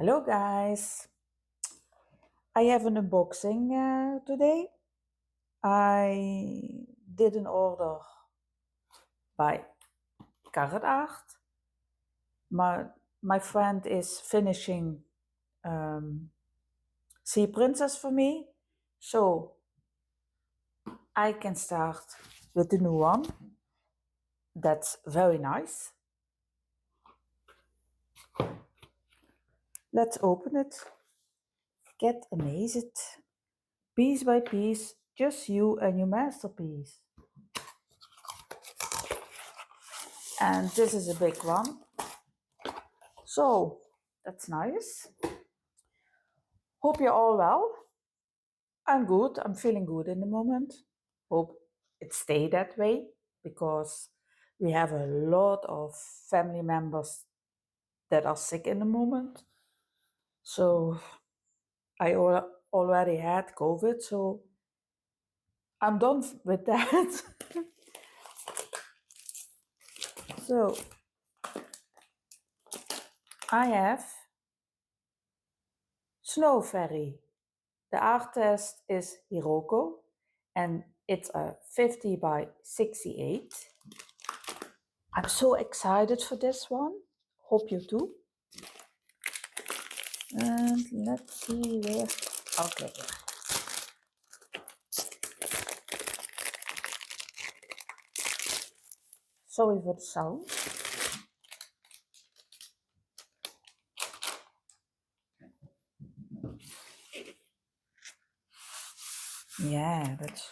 Hello guys, I have an unboxing today. I did an order by Carat.art. My friend is finishing Sea Princess for me, so I can start with the new one. That's very nice. Let's open it. Get amazed. Piece by piece, just you and your masterpiece. And this is a big one. So, that's nice. Hope you're all well. I'm good. I'm feeling good in the moment. Hope it stay that way because we have a lot of family members that are sick in the moment. So I already had COVID, so I'm done with that. So I have Snow Fairy. The artist is Hiroko and it's a 50 by 68. I'm so excited for this one. Hope you too. And let's see where. Okay. Sorry for the sound. Yeah, that's.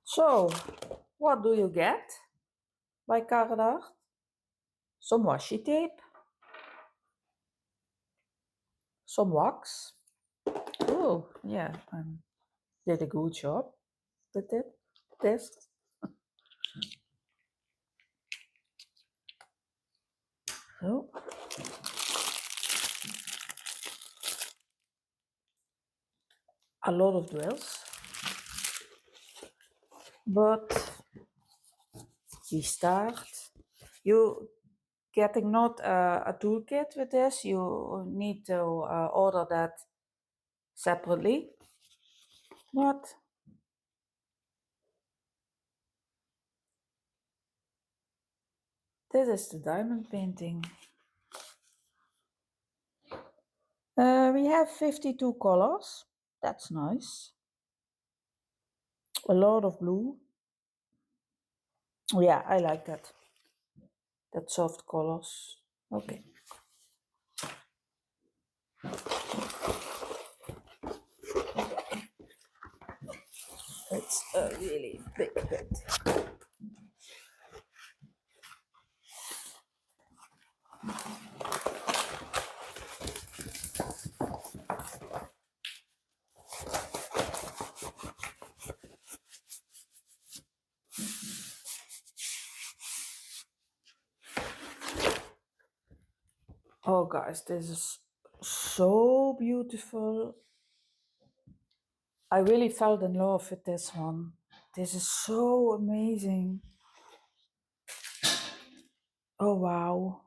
So, what do you get by Carat.art? Some washi tape, some wax. Oh, yeah, did a good job with it. This. Oh. A lot of drills. But we start. You getting not a toolkit with this, you need to order that separately. But this is the diamond painting. We have 52 colors. That's nice. A lot of blue. Yeah, I like that. That soft colors. Okay. It's a really big bit. Oh guys, this is so beautiful. I really fell in love with this one. This is so amazing. Oh wow.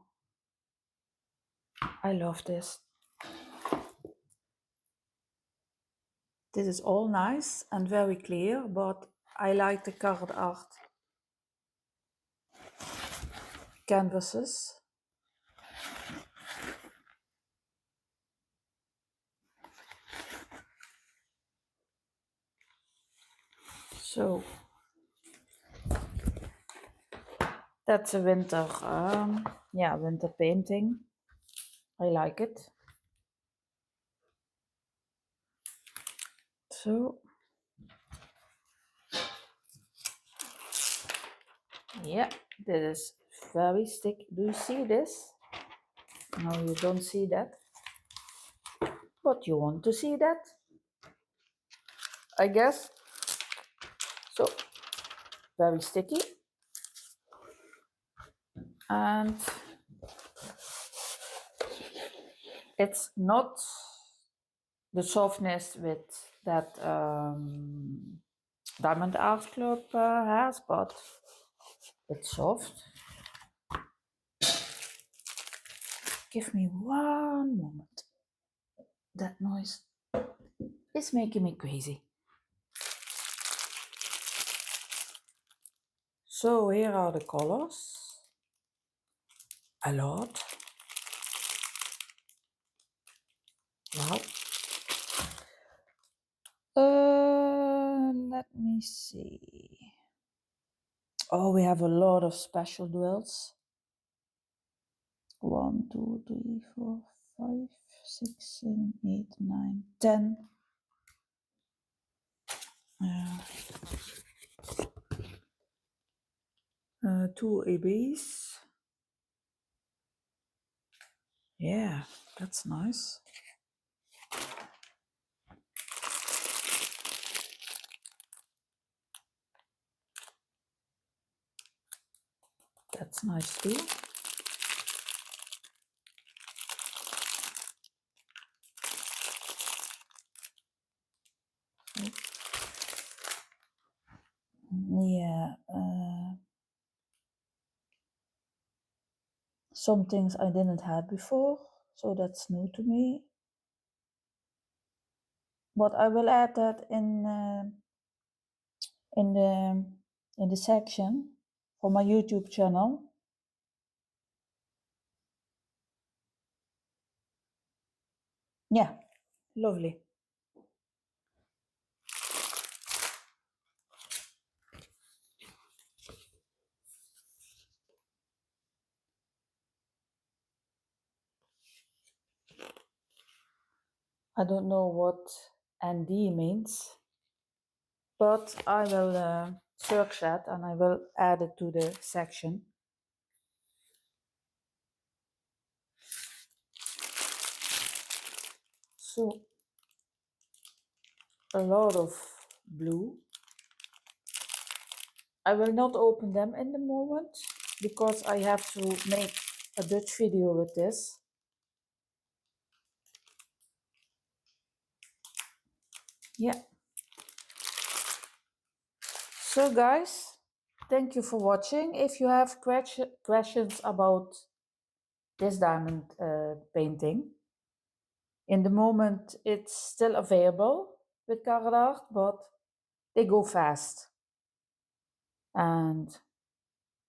I love this. This is all nice and very clear, but I like the Carat.art canvases. So that's a winter, winter painting. I like it. So yeah, this is very sticky. Do you see this? No, you don't see that. But you want to see that? I guess. So very sticky. And It's not the softness with that Diamond Art Club has, but it's soft. Give me one moment. That noise is making me crazy. So here are the colors. A lot. Wow. Let me see. Oh, we have a lot of special duels. 1, 2, 3, 4, 5, 6, 7, 8, 9, 10. 2 ABs. Yeah, that's nice. That's nice too. Yeah. Some things I didn't have before, so that's new to me. But I will add that in the section for my YouTube channel. Yeah, lovely. I don't know what ND means, but I will search that and I will add it to the section. So a lot of blue. I will not open them in the moment because I have to make a Dutch video with this. Yeah. So guys, thank you for watching. If you have questions about this diamond painting, in the moment it's still available with Carat.art, but they go fast. And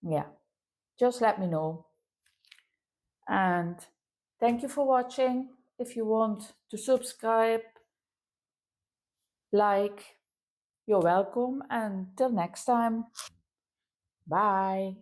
yeah, just let me know. And thank you for watching. If you want to subscribe, like, you're welcome. And till next time, bye.